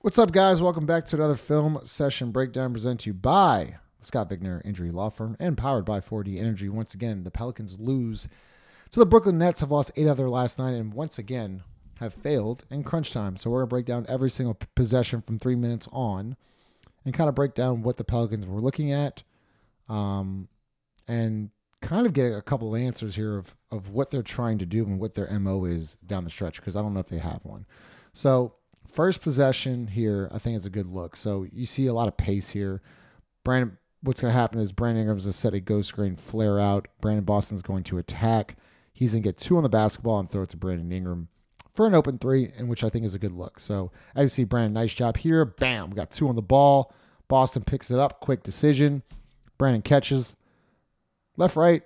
What's up, guys? Welcome back to another film session breakdown presented to you by Scott Vigner Injury Law Firm and powered by 4D Energy. Once again, the Pelicans lose to the Brooklyn Nets, have lost 8 out of their last 9, and once again have failed in crunch time. So we're going to break down every single possession from 3 minutes on and kind of break down what the Pelicans were looking at and kind of get a couple of answers here of what they're trying to do and what their MO is down the stretch, because I don't know if they have one. So first possession here, I think is a good look. So you see a lot of pace here. What's going to happen is Brandon Ingram's going to set a ghost screen, flare out. Brandon Boston's going to attack. He's going to get 2 on the basketball and throw it to Brandon Ingram for an open 3, in which I think is a good look. So as you see, Brandon, nice job here. Bam, we got 2 on the ball. Boston picks it up, quick decision. Brandon catches. Left, right,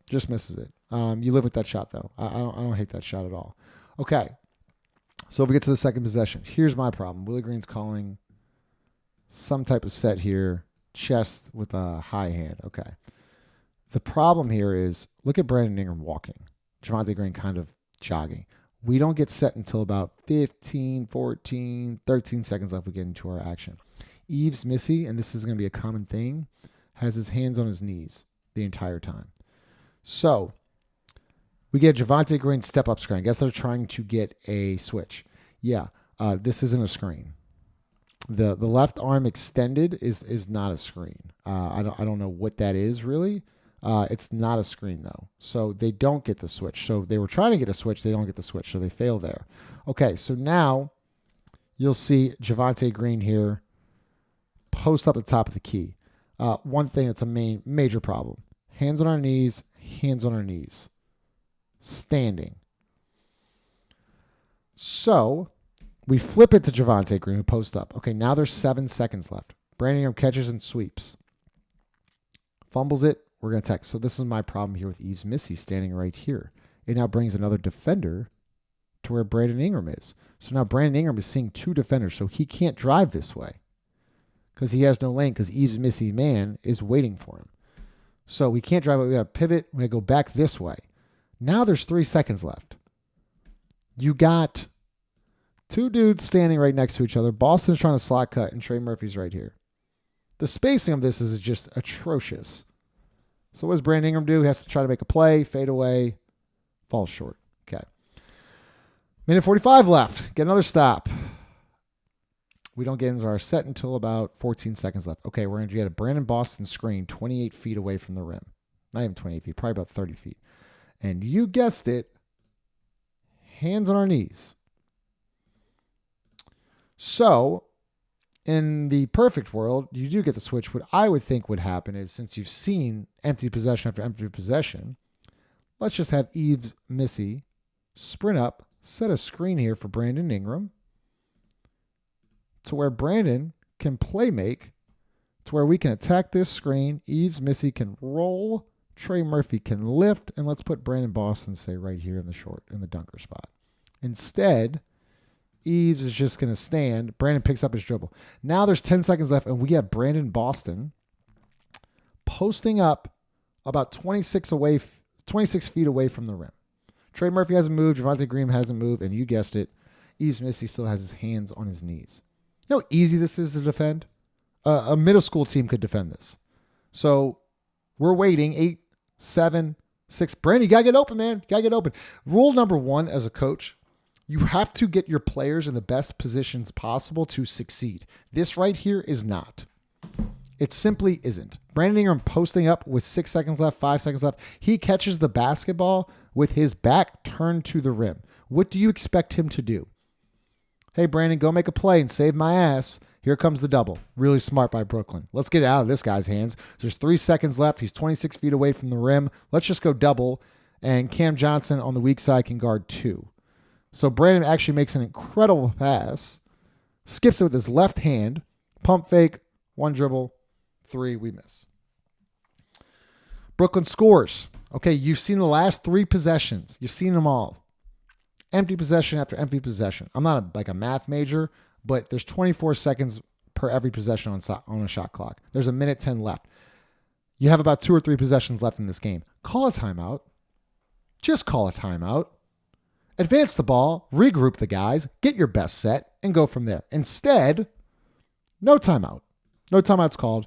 just misses it. You live with that shot, though. I don't hate that shot at all. Okay. So if we get to the second possession, here's my problem. Willie Green's calling some type of set here, chest with a high hand. Okay. The problem here is, look at Brandon Ingram walking. Javonte Green kind of jogging. We don't get set until about 15, 14, 13 seconds left we get into our action. Yves Missy, and this is going to be a common thing, has his hands on his knees the entire time. So we get Javonte Green step-up screen. I guess they're trying to get a switch. Yeah, this isn't a screen. The left arm extended is not a screen. I don't know what that is really. It's not a screen though. So they don't get the switch. So they were trying to get a switch. They don't get the switch. So they fail there. Okay, so now you'll see Javonte Green here post up the top of the key. One thing that's a major problem. Hands on our knees, hands on our knees. Standing. So we flip it to Javonte Green, who posts up. Okay, now there's 7 seconds left. Brandon Ingram catches and sweeps. Fumbles it. We're going to attack. So this is my problem here with Yves Missy standing right here. It now brings another defender to where Brandon Ingram is. So now Brandon Ingram is seeing 2 defenders, so he can't drive this way because he has no lane because Yves Missy man is waiting for him. So we can't drive it. We got to pivot. We got to go back this way. Now there's 3 seconds left. You got 2 dudes standing right next to each other. Boston's trying to slot cut, and Trey Murphy's right here. The spacing of this is just atrocious. So what does Brandon Ingram do? He has to try to make a play, fade away, falls short. Okay. Minute 45 left. Get another stop. We don't get into our set until about 14 seconds left. Okay, we're going to get a Brandon Boston screen 28 feet away from the rim. Not even 28 feet, probably about 30 feet. And you guessed it, hands on our knees. So, in the perfect world, you do get the switch. What I would think would happen is, since you've seen empty possession after empty possession, let's just have Yves Missy sprint up, set a screen here for Brandon Ingram to where Brandon can play make, to where we can attack this screen. Yves Missy can roll. Trey Murphy can lift, and let's put Brandon Boston, say, right here in the dunker spot. Instead, Yves is just going to stand. Brandon picks up his dribble. Now there's 10 seconds left, and we have Brandon Boston posting up about 26 feet away from the rim. Trey Murphy hasn't moved. Javonte Green hasn't moved, and you guessed it, Yves Missy still has his hands on his knees. You know how easy this is to defend? A middle school team could defend this. So we're waiting. 8, 7, 6. Brandon, you got to get open, man. You got to get open. Rule number 1 as a coach, you have to get your players in the best positions possible to succeed. This right here is not. It simply isn't. Brandon Ingram posting up with 6 seconds left, 5 seconds left. He catches the basketball with his back turned to the rim. What do you expect him to do? Hey, Brandon, go make a play and save my ass. Here comes the double. Really smart by Brooklyn. Let's get it out of this guy's hands. There's 3 seconds left. He's 26 feet away from the rim. Let's just go double. And Cam Johnson on the weak side can guard 2. So Brandon actually makes an incredible pass. Skips it with his left hand. Pump fake. 1 dribble. 3. We miss. Brooklyn scores. Okay, you've seen the last 3 possessions. You've seen them all. Empty possession after empty possession. I'm not like a math major, but there's 24 seconds per every possession on a shot clock. There's a minute 10 left. You have about 2 or 3 possessions left in this game. Call a timeout. Just call a timeout. advance the ball, regroup the guys, get your best set, and go from there. Instead, no timeout. No timeout's called.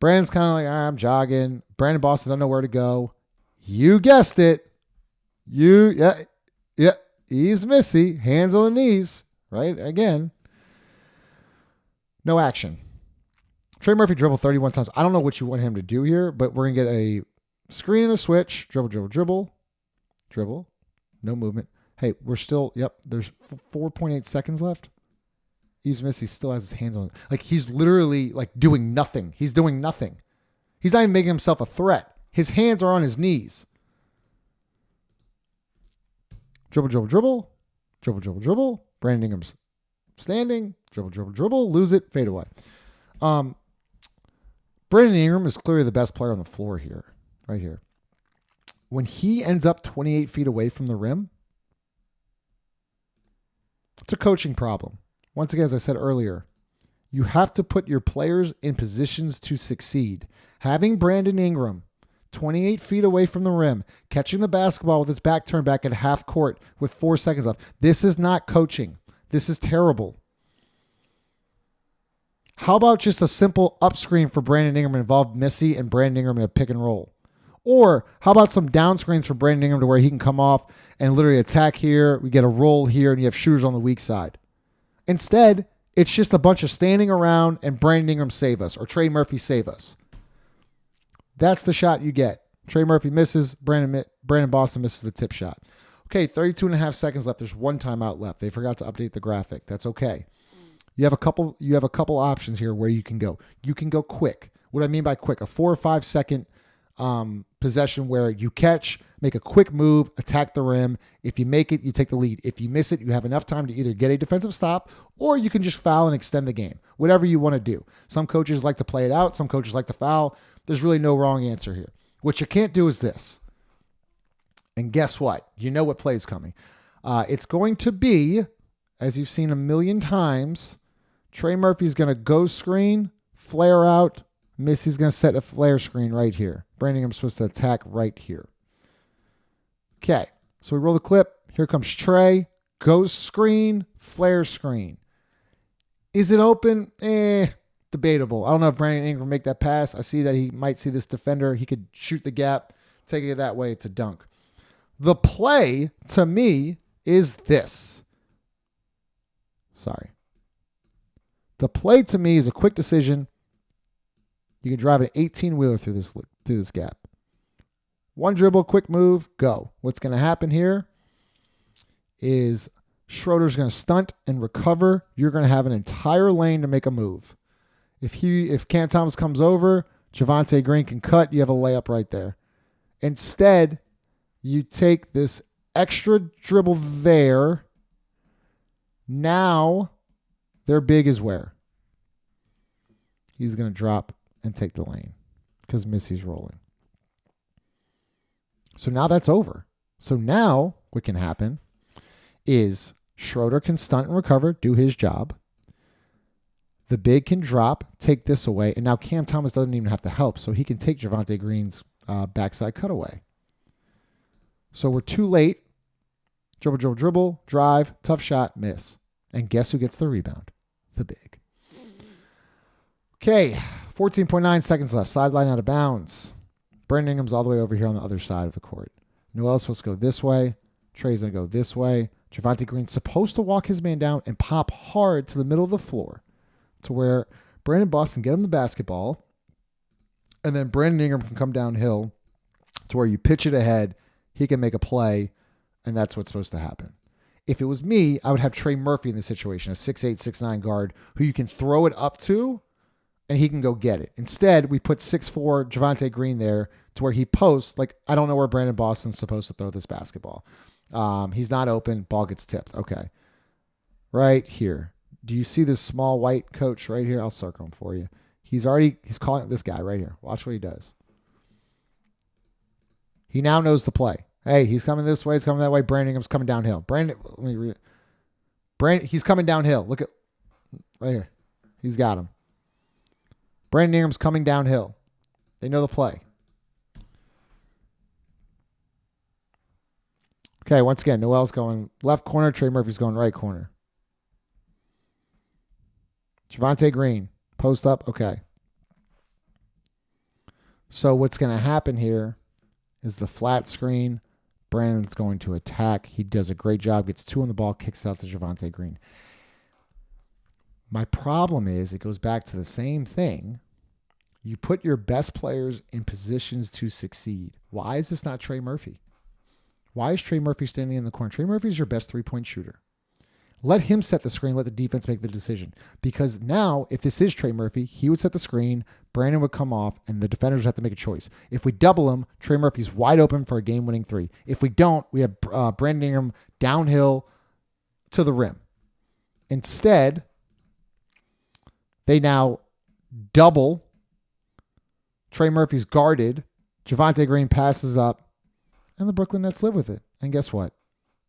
Brandon's kind of like, I'm jogging. Brandon Boston doesn't know where to go. You guessed it. Yeah. He's Missy. Hands on the knees. Right? Again. No action. Trey Murphy dribbled 31 times. I don't know what you want him to do here, but we're going to get a screen and a switch. Dribble. No movement. Hey, we're still, there's 4.8 seconds left. Yves Missy still has his hands on it. Like, he's literally, like, doing nothing. He's doing nothing. He's not even making himself a threat. His hands are on his knees. Dribble. Brandon Ingram's standing. Dribble. Lose it. Fade away. Brandon Ingram is clearly the best player on the floor here. Right here. When he ends up 28 feet away from the rim, it's a coaching problem. Once again, as I said earlier, you have to put your players in positions to succeed. Having Brandon Ingram 28 feet away from the rim, catching the basketball with his back turned back at half court with 4 seconds left. This is not coaching. This is terrible. How about just a simple up screen for Brandon Ingram and involve Missy and Brandon Ingram in a pick and roll? Or how about some down screens for Brandon Ingram to where he can come off and literally attack here. We get a roll here and you have shooters on the weak side. Instead, it's just a bunch of standing around and Brandon Ingram save us or Trey Murphy save us. That's the shot you get. Trey Murphy misses. Brandon Boston misses the tip shot. Okay, 32 and a half seconds left. There's one timeout left. They forgot to update the graphic. That's okay. You have a couple options here where you can go. You can go quick. What I mean by quick, a 4 or 5 second possession where you catch, make a quick move, attack the rim. If you make it, you take the lead. If you miss it, you have enough time to either get a defensive stop or you can just foul and extend the game. Whatever you want to do. Some coaches like to play it out. Some coaches like to foul. There's really no wrong answer here. What you can't do is this. And guess what? You know what play is coming. It's going to be, as you've seen a million times, Trey Murphy's going to go screen, flare out. Missy's going to set a flare screen right here. Brandon Ingram's supposed to attack right here. Okay, so we roll the clip. Here comes Trey. Goes screen, flare screen. Is it open? Debatable. I don't know if Brandon Ingram make that pass. I see that he might see this defender. He could shoot the gap. Take it that way. It's a dunk. The play, to me, is this. Sorry. The play, to me, is a quick decision. You can drive an 18-wheeler through this gap. One dribble, quick move, go. What's going to happen here is Schroeder's going to stunt and recover. You're going to have an entire lane to make a move. If Cam Thomas comes over, Javonte Green can cut. You have a layup right there. Instead, you take this extra dribble there. Now, their big is where? He's going to drop and take the lane because Missy's rolling. So now that's over. So now what can happen is Schroeder can stunt and recover, do his job. The big can drop, take this away, and now Cam Thomas doesn't even have to help, so he can take Javonte Green's backside cutaway. So we're too late. Dribble, drive, tough shot, miss. And guess who gets the rebound? The big. Okay, 14.9 seconds left. Sideline out of bounds. Brandon Ingram's all the way over here on the other side of the court. Noel's supposed to go this way. Trey's going to go this way. Javonte Green's supposed to walk his man down and pop hard to the middle of the floor to where Brandon Boston get him the basketball, and then Brandon Ingram can come downhill to where you pitch it ahead. He can make a play, and that's what's supposed to happen. If it was me, I would have Trey Murphy in this situation, a 6'8", 6'9" guard who you can throw it up to, and he can go get it. Instead, we put 6'4" Javonte Green there to where he posts. Like, I don't know where Brandon Boston's supposed to throw this basketball. He's not open. Ball gets tipped. Okay. Right here. Do you see this small white coach right here? I'll circle him for you. He's calling this guy right here. Watch what he does. He now knows the play. Hey, he's coming this way. He's coming that way. Brandon Ingram's coming downhill. He's coming downhill. Look at right here. He's got him. Brandon Ingram's coming downhill. They know the play. Okay, once again, Noel's going left corner. Trey Murphy's going right corner. Javonte Green, post up. Okay. So what's going to happen here is the flat screen. Brandon's going to attack. He does a great job, gets 2 on the ball, kicks out to Javonte Green. My problem is it goes back to the same thing. You put your best players in positions to succeed. Why is this not Trey Murphy? Why is Trey Murphy standing in the corner? Trey Murphy is your best 3-point shooter. Let him set the screen. Let the defense make the decision. Because now, if this is Trey Murphy, he would set the screen, Brandon would come off, and the defenders would have to make a choice. If we double him, Trey Murphy's wide open for a game-winning 3. If we don't, we have Brandon Ingram downhill to the rim. Instead, they now double. Trey Murphy's guarded. Javonte Green passes up, and the Brooklyn Nets live with it. And guess what?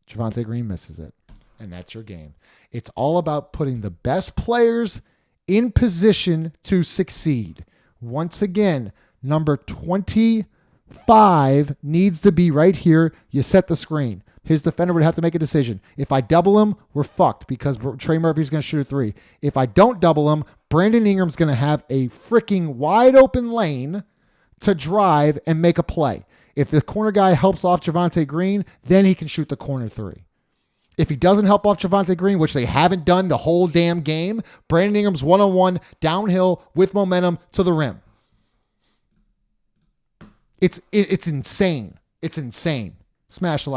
Javonte Green misses it. And that's your game. It's all about putting the best players in position to succeed. Once again, number 25 needs to be right here. You set the screen. His defender would have to make a decision. If I double him, we're fucked because Trey Murphy's going to shoot a 3. If I don't double him, Brandon Ingram's going to have a freaking wide open lane to drive and make a play. If the corner guy helps off Javonte Green, then he can shoot the corner 3. If he doesn't help off Javonte Green, which they haven't done the whole damn game, Brandon Ingram's one-on-one downhill with momentum to the rim. It's insane. It's insane. Smash the like.